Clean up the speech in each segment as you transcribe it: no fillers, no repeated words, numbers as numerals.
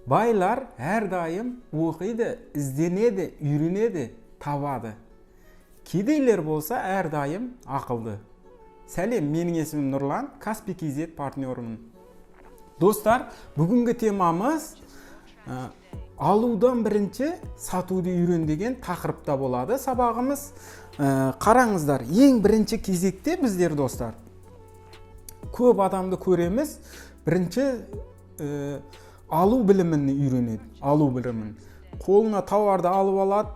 Байлар әрдайым оқиды, ізденеді, үйренеді, табады. Кедейлер болса әрдайым ақылды. Сәлем, менің есімім Нұрлан, Каспий KZ партнерымын. Достар, бүгінгі темамыз алудан бірінші сатуды үйрен деген тақырыпта болады сабағымыз. Қараңыздар, ең бірінші кезекте біздер достар көп адамды көреміз. Бірінші алу білімін үйренеді. Алу білімін. Қолына тауарды алып алады,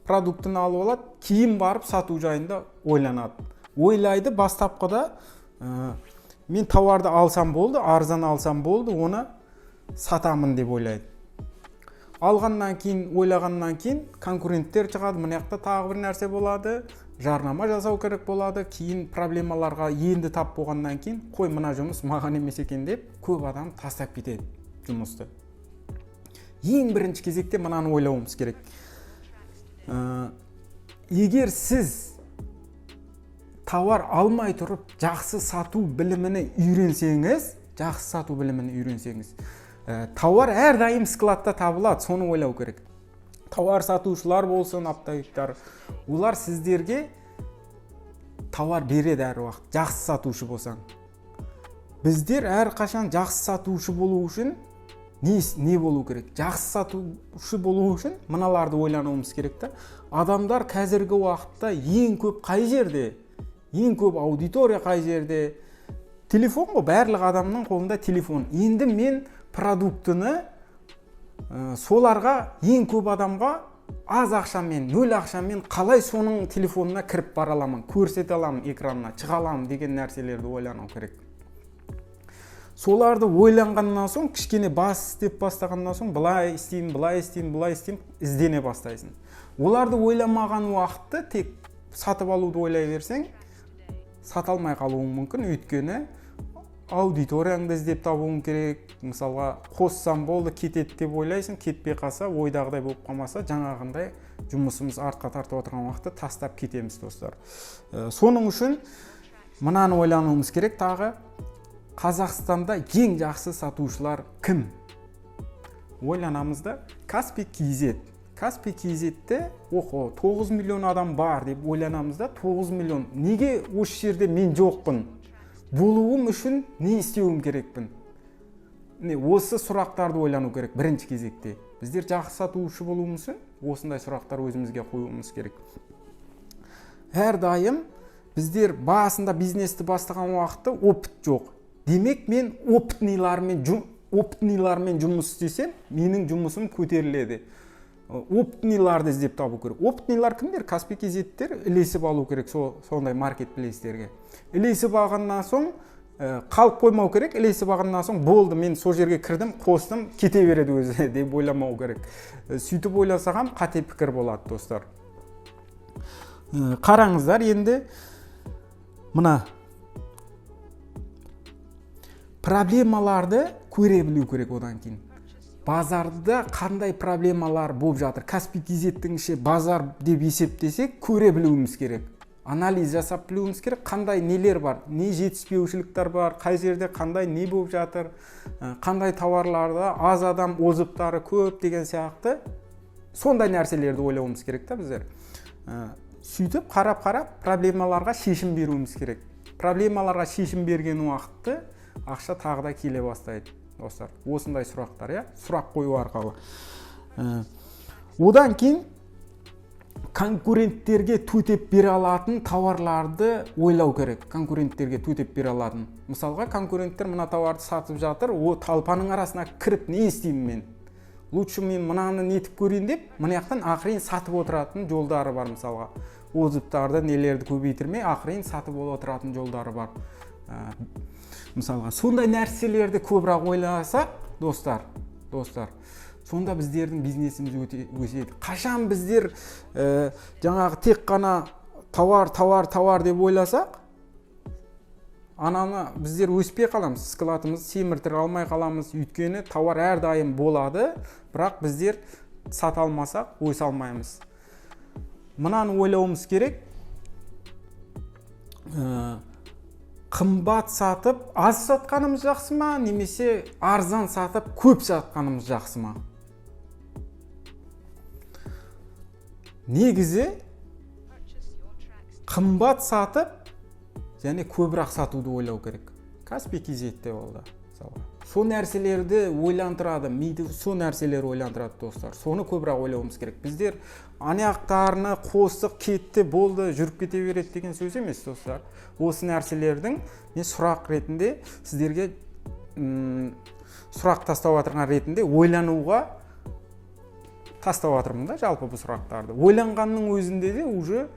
продуктын алып алады, кейін барып сату жайында ойланады. Ойлайды бастапқыда мен тауарды алсам болды, арзан алсам болды, оны сатамын деп ойлайды. Алғаннан кейін, ойлағаннан кейін конкуренттер шығады, мына жақта тағы бір нәрсе болады, жарнама жасау керек болады, кейін проблемаларға енді тап болғаннан кейін, қой мына жұмыс маған емес екен деп, көп адам тастап кетеді жұмысты. Ең бірінші кезекте мынаны ойлауымыз керек. Егер сіз тауар алмай тұрып жақсы сату білімini үйренсеңіз, тауар әрдайым складта табылады, соны ойлау керек. Тауар сатушылар болсын, оптовиктер, олар сіздерге тауар береді әр уақыт, жақсы сатушы болсаң. Біздер әрқашан жақсы сатушы болу үшін не болу керек? Жақсы сатушы болу үшін мыналарды ойлануымыз керек та. Адамдар қазіргі уақытта ең көп қай жерде? Ең көп аудитория қай жерде? Телефон ғой, барлық адамның қолында телефон. Енді мен продуктыны соларға, ең көп адамға аз ақшамен, нөл ақшамен қалай соның телефонына кіріп бара аламын, көрсете аламын экранына, шыға аламын деген нәрселерді ойлану керек. Соларды ойланғаннан соң, кішкене бас істеп бастағаннан соң, былай істеймін, іздене бастайсың. Оларды ойламаған уақытты тек сатып алуды ойлай берсең, сата алмай қалуың мүмкін, өйткені аудиторияңды іздеп табуың керек. Мысалға, қоссам болды, кетеді деп ойлайсың, кетпей қалса, ойдағыдай болып қалмаса, жаңағындай жұмысымыз артқа тартып отырған уақытта тастап кетеміз, достар. Соның үшін мынаны ойлануымыз керек тағы. Қазақстанда ең жақсы сатушылар кім? Ойланамыз да, Каспий KZ. Каспий KZ-те 9 миллион адам бар деп ойланамыз да, 9 миллион. Неге осы жерде мен жоқпын? Болуым үшін не істеуім керекпін? Осы сұрақтарды ойлану керек бірінші кезекте. Біздер жақсы сатушы болуымыз үшін осындай сұрақтар өзімізге қоюымыз керек. Әрдайым біздер басында бизнесті бастаған уақытта опыт жоқ. Демек мен опытнилармен жұмыс істесем, менің жұмысым көтеріледі. Опытниларды іздеп табу керек. Опытнилар кімдер? Каспий KZ-тер ілесіп алу керек сондай маркетплейстерге. Ілесіп алғаннан соң қалып қоймау керек. Ілесіп алғаннан соң болды, мен сол жерге кірдім, қостым, кете береді өзі деп ойламау керек. Сөйтіп ойласағам қате пікір болады, достар. Қараңыздар, енді мына проблемаларды көре білу керек одан кейін. Базарда қандай проблемалар болып жатыр? Каспий KZ-тің іші базар деп есептесек, көре білуіміз керек. Анализ жасап білуіміз керек, қандай нелер бар, не жетіспеушіліктер бар, қай жерде қандай не болып жатыр, қандай тауарларда аз адам озыптары көп деген сияқты. Сондай нәрселерді ойлауымыз керек та біздер. Сөйтіп қарап-қарап проблемаларға шешім беруіміз керек. Проблемаларға шешім берген уақытты ақша тағы да келе бастайды, достар. Осындай сұрақтар, сұрақ қою арқылы. Одан кейін конкуренттерге төтеп бере алатын тауарларды ойлау керек. Конкуренттерге төтеп бере алатын. Мысалға, конкуренттер мына тауарды сатып жатыр, о талпаның арасына кіріп не істеймін мен? Лучше мен мынаны нетіп көрейін деп, мына жақтан ақырын сатып отыратын жолдары бар, мысалға. Отзывтарды, нелерді көбейтірмей, ақырын сатып отыратын жолдары бар. Мысалға, сондай нәрселерді көбірек ойласақ, достар, сонда біздердің бизнесіміз өседі. Қашан біздер жаңағы тек қана тауар деп ойласақ, ананы біздер өспей қаламыз, складымыз семіртір алмай қаламыз, өйткені тауар әрдайым болады, бірақ біздер сата алмасақ, өсе алмаймыз. Мынаны ойлауымыз керек. қымбат сатып аз сатқанымыз жақсы ма, немесе арзан сатып көп сатқанымыз жақсы ма? Негізі қымбат сатып және көбірек сатуды ойлау керек. Каспий кезетте болды. Со нәрселерді ойландырады, миды со нәрселер ойландырады достар. Соны көбірек ойлауымыз керек. Біздер аяқтарына қосық кетті, болды, жүріп кете береді деген сөз емес достар. Осы нәрселердің мен сұрақ ретінде сіздерге сұрақ тастап отырған ретінде ойлануға тастап отырмын да, жалпы бұл сұрақтарды. Ойланғанның өзінде де уже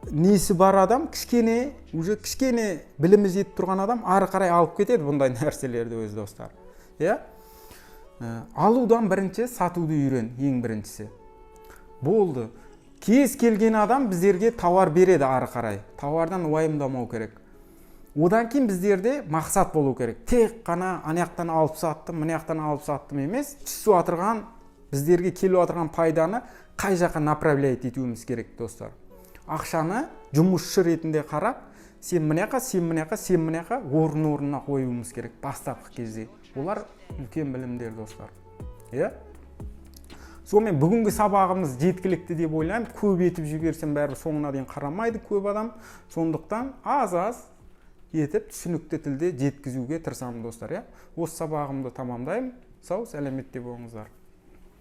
несі бар адам, кішкене білімі жетіп тұрған адам ары қарай алып кетеді бұндай нәрселерді өз достар. Алудан бірінші сатуды үйрен, ең біріншісі. Болды. Кез келген адам біздерге тауар береді ары қарай. Тауардан уайымдамау керек. Одан кейін біздерде мақсат болу керек. Тек қана анаяқтан алып саттым, мынаяқтан алып саттым емес, түсіп отырған, біздерге келіп отырған пайданы қай жаққа направлять етуіміз керек достар. Ақшаны жұмысшы ретінде қарап, сен мынаяққа орын-орнына қоюымыз керек бастапқы кезде. Олар үлкен білімдер достар. Сонымен бүгінгі сабағымыз жеткілікті деп ойлаймын. Көп етіп жіберсем бәрі соңына дейін қарамайды көп адам. Сондықтан аз етіп түсінікті тілде жеткізуге тырысамын достар. Осы сабағымды тамамдаймын. Сау, сәлеметте болыңыздар.